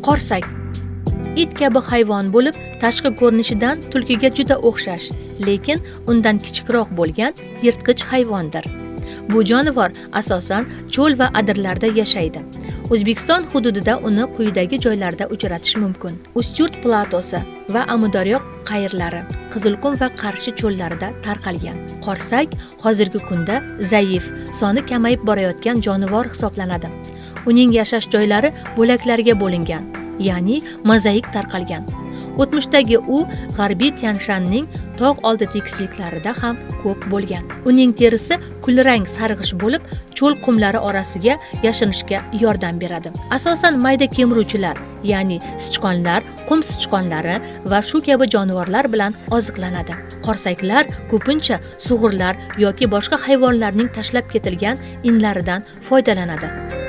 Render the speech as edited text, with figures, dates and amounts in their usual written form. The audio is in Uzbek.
Qorsak it kabi hayvon bo'lib, tashqi ko'rinishidan tulkiga juda o'xshash, lekin undan kichikroq bo'lgan yirtqich hayvondir. Bu jonivor asosan cho'l va adirlarda yashaydi. O'zbekiston hududida uni quyidagi joylarda uchratish mumkin: Ustyurt platosi va Amudaryo qayirlari, Qizilqum va Qarshi cho'llarida tarqalgan. Qorsak hozirgi kunda zaif, soni kamayib borayotgan jonivor hisoblanadi. Uning yashash joylari bo'laklarga bo'lingan, ya'ni mozaik tarqalgan. O'tmishdagi u G'arbiy Tyanshanning tog' oldi tekisliklarida ham ko'p bo'lgan. Uning terisi kulrang sarg'ish bo'lib, cho'l qumlari orasiga yashinishga yordam beradi. Asosan mayda kemiruvchilar, ya'ni sichqonlar, qum sichqonlari va shu kabi jonivorlar bilan oziqlanadi. Qorsaklar ko'pincha sug'urlar yoki boshqa hayvonlarning tashlab ketilgan inlaridan foydalanadi.